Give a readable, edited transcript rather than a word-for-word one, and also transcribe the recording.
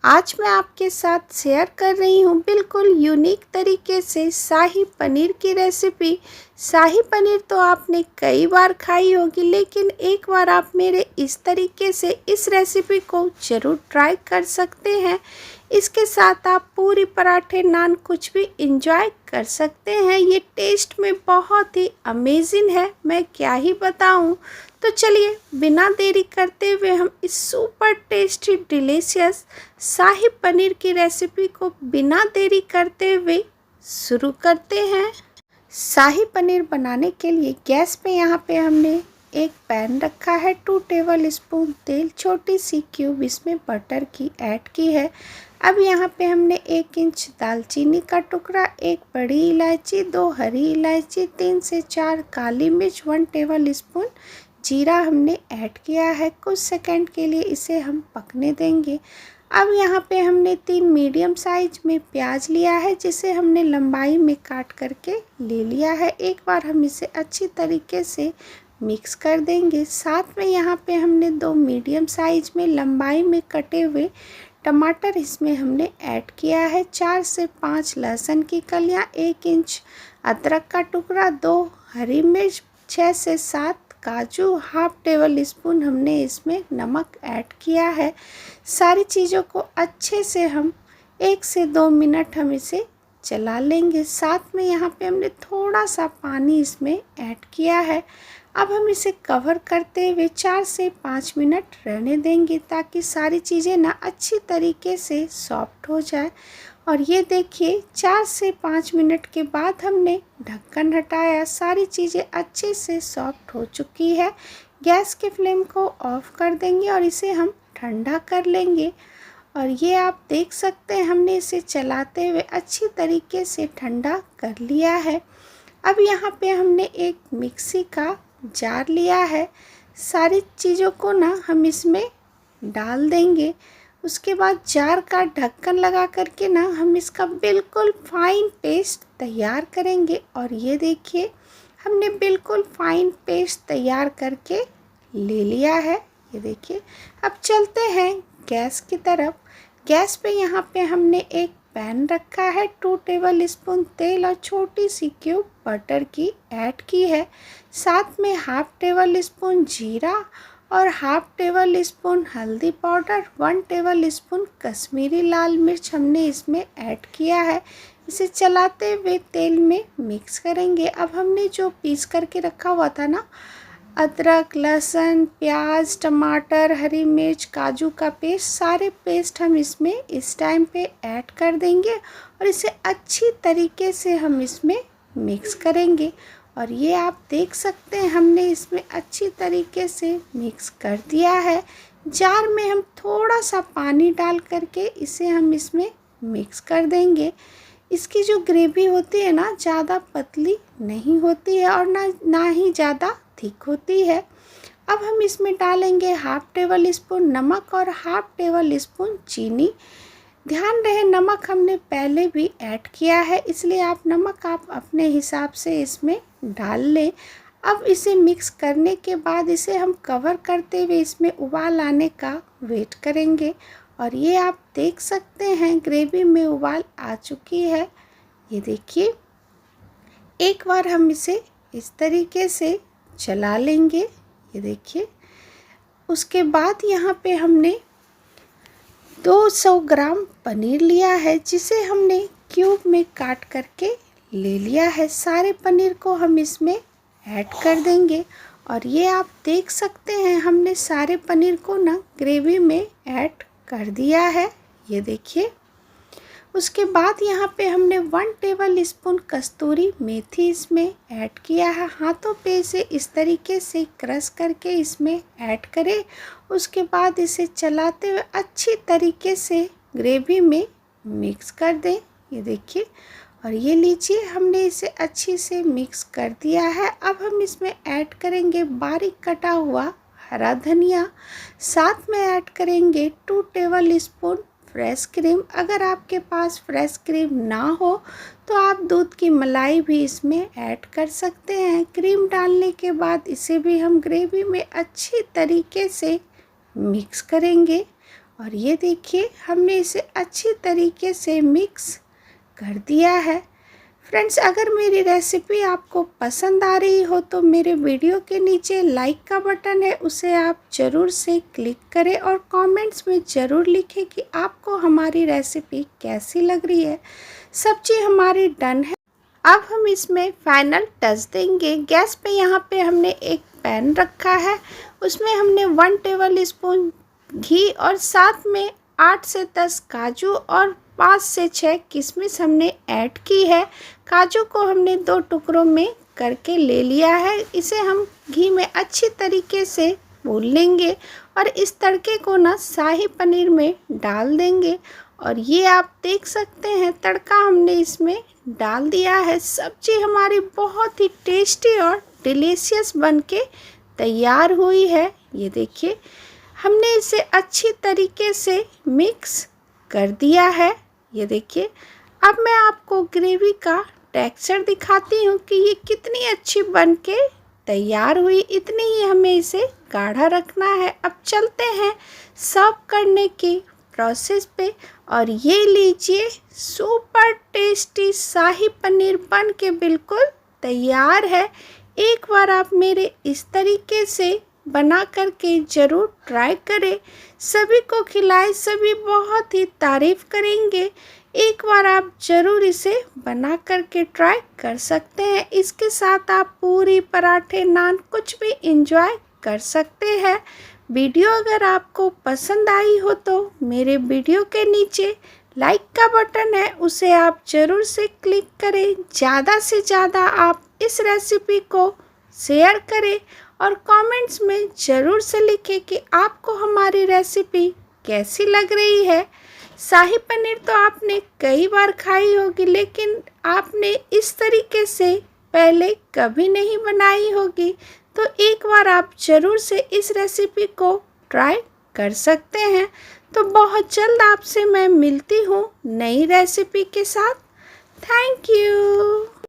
आज मैं आपके साथ शेयर कर रही हूँ बिल्कुल यूनिक तरीके से शाही पनीर की रेसिपी। शाही पनीर तो आपने कई बार खाई होगी, लेकिन एक बार आप मेरे इस तरीके से इस रेसिपी को ज़रूर ट्राई कर सकते हैं। इसके साथ आप पूरी, पराठे, नान कुछ भी इंजॉय कर सकते हैं। ये टेस्ट में बहुत ही अमेजिंग है, मैं क्या ही बताऊं। तो चलिए बिना देरी करते हुए हम इस सुपर टेस्टी डिलीशियस शाही पनीर की रेसिपी को बिना देरी करते हुए शुरू करते हैं। शाही पनीर बनाने के लिए गैस पे यहाँ पे हमने एक पैन रखा है, 2 टेबल स्पून तेल, छोटी सी क्यूब इसमें बटर की ऐड की है। अब यहाँ पे हमने 1 इंच दालचीनी का टुकड़ा, 1 बड़ी इलायची, 2 हरी इलायची, 3 से 4 काली मिर्च, 1 टेबल स्पून जीरा हमने ऐड किया है। कुछ सेकंड के लिए इसे हम पकने देंगे। अब यहाँ पे हमने 3 मीडियम साइज में प्याज लिया है, जिसे हमने लंबाई में काट करके ले लिया है। एक बार हम इसे अच्छी तरीके से मिक्स कर देंगे। साथ में यहाँ पे हमने 2 मीडियम साइज में लंबाई में कटे हुए टमाटर इसमें हमने ऐड किया है। 4 से 5 लहसुन की कलियाँ, 1 इंच अदरक का टुकड़ा, 2 हरी मिर्च, 6 से 7 काजू, हाफ टेबल स्पून हमने इसमें नमक ऐड किया है। सारी चीज़ों को अच्छे से हम 1 से 2 मिनट हम इसे चला लेंगे। साथ में यहाँ पे हमने थोड़ा सा पानी इसमें ऐड किया है। अब हम इसे कवर करते हुए 4 से 5 मिनट रहने देंगे, ताकि सारी चीज़ें ना अच्छी तरीके से सॉफ्ट हो जाए। और ये देखिए 4 से 5 मिनट के बाद हमने ढक्कन हटाया, सारी चीज़ें अच्छे से सॉफ्ट हो चुकी है। गैस के फ्लेम को ऑफ कर देंगे और इसे हम ठंडा कर लेंगे। और ये आप देख सकते हैं हमने इसे चलाते हुए अच्छी तरीके से ठंडा कर लिया है। अब यहाँ पे हमने एक मिक्सी का जार लिया है। सारी चीज़ों को ना हम इसमें डाल देंगे। उसके बाद जार का ढक्कन लगा करके ना हम इसका बिल्कुल फाइन पेस्ट तैयार करेंगे। और ये देखिए हमने बिल्कुल फाइन पेस्ट तैयार करके ले लिया है। ये देखिए, अब चलते हैं गैस की तरफ। गैस पे यहाँ पे हमने एक पैन रखा है, 2 टेबल स्पून तेल और छोटी सी क्यूब बटर की ऐड की है। साथ में हाफ टेबल स्पून जीरा और हाफ टेबल स्पून हल्दी पाउडर, 1 टेबल स्पून कश्मीरी लाल मिर्च हमने इसमें ऐड किया है। इसे चलाते हुए तेल में मिक्स करेंगे। अब हमने जो पीस करके रखा हुआ था ना, अदरक, लहसुन, प्याज, टमाटर, हरी मिर्च, काजू का पेस्ट, सारे पेस्ट हम इसमें इस टाइम पे ऐड कर देंगे और इसे अच्छी तरीके से हम इसमें मिक्स करेंगे। और ये आप देख सकते हैं हमने इसमें अच्छी तरीके से मिक्स कर दिया है। जार में हम थोड़ा सा पानी डाल करके इसे हम इसमें मिक्स कर देंगे। इसकी जो ग्रेवी होती है ना, ज़्यादा पतली नहीं होती है और ना ही ज़्यादा थिक होती है। अब हम इसमें डालेंगे हाफ टेबल स्पून नमक और हाफ टेबल स्पून चीनी। ध्यान रहे नमक हमने पहले भी ऐड किया है, इसलिए नमक आप अपने हिसाब से इसमें डाल लें। अब इसे मिक्स करने के बाद इसे हम कवर करते हुए इसमें उबाल आने का वेट करेंगे। और ये आप देख सकते हैं ग्रेवी में उबाल आ चुकी है। ये देखिए, एक बार हम इसे इस तरीके से चला लेंगे। ये देखिए, उसके बाद यहाँ पे हमने 200 ग्राम पनीर लिया है, जिसे हमने क्यूब में काट करके ले लिया है। सारे पनीर को हम इसमें ऐड कर देंगे। और ये आप देख सकते हैं हमने सारे पनीर को ना ग्रेवी में ऐड कर दिया है। ये देखिए, उसके बाद यहाँ पे हमने 1 टेबल स्पून कस्तूरी मेथी इसमें ऐड किया है। हाथों पे इसे इस तरीके से क्रश करके इसमें ऐड करें। उसके बाद इसे चलाते हुए अच्छी तरीके से ग्रेवी में मिक्स कर दें। ये देखिए, और ये लीजिए हमने इसे अच्छी से मिक्स कर दिया है। अब हम इसमें ऐड करेंगे बारीक कटा हुआ हरा धनिया। साथ में ऐड करेंगे 2 टेबल स्पून फ्रेश क्रीम। अगर आपके पास फ्रेश क्रीम ना हो तो आप दूध की मलाई भी इसमें ऐड कर सकते हैं। क्रीम डालने के बाद इसे भी हम ग्रेवी में अच्छी तरीके से मिक्स करेंगे। और ये देखिए हमने इसे अच्छी तरीके से मिक्स कर दिया है। फ्रेंड्स, अगर मेरी रेसिपी आपको पसंद आ रही हो तो मेरे वीडियो के नीचे लाइक का बटन है, उसे आप ज़रूर से क्लिक करें और कमेंट्स में ज़रूर लिखें कि आपको हमारी रेसिपी कैसी लग रही है। सब्जी हमारी डन है। अब हम इसमें फाइनल टच देंगे। गैस पे यहाँ पे हमने एक पैन रखा है, उसमें हमने 1 टेबल स्पून घी और साथ में 8 से 10 काजू और 5 से 6 किशमिश हमने ऐड की है। काजू को हमने 2 टुकड़ों में करके ले लिया है। इसे हम घी में अच्छी तरीके से भून लेंगे और इस तड़के को ना शाही पनीर में डाल देंगे। और ये आप देख सकते हैं तड़का हमने इसमें डाल दिया है। सब्जी हमारी बहुत ही टेस्टी और डिलीशियस बनके तैयार हुई है। ये देखिए हमने इसे अच्छी तरीके से मिक्स कर दिया है। ये देखिए अब मैं आपको ग्रेवी का टेक्सचर दिखाती हूँ कि ये कितनी अच्छी बनके तैयार हुई। इतनी ही हमें इसे गाढ़ा रखना है। अब चलते हैं सर्व करने की प्रोसेस पे। और ये लीजिए सुपर टेस्टी शाही पनीर बन के बिल्कुल तैयार है। एक बार आप मेरे इस तरीके से बना करके ज़रूर ट्राई करें। सभी को खिलाएं, सभी बहुत ही तारीफ़ करेंगे। एक बार आप ज़रूर इसे बना करके ट्राई कर सकते हैं। इसके साथ आप पूरी, पराठे, नान कुछ भी एंजॉय कर सकते हैं। वीडियो अगर आपको पसंद आई हो तो मेरे वीडियो के नीचे लाइक का बटन है, उसे आप ज़रूर से क्लिक करें। ज़्यादा से ज़्यादा आप इस रेसिपी को शेयर करें और कमेंट्स में ज़रूर से लिखें कि आपको हमारी रेसिपी कैसी लग रही है। शाही पनीर तो आपने कई बार खाई होगी, लेकिन आपने इस तरीके से पहले कभी नहीं बनाई होगी। तो एक बार आप ज़रूर से इस रेसिपी को ट्राई कर सकते हैं। तो बहुत जल्द आपसे मैं मिलती हूँ नई रेसिपी के साथ। Thank you.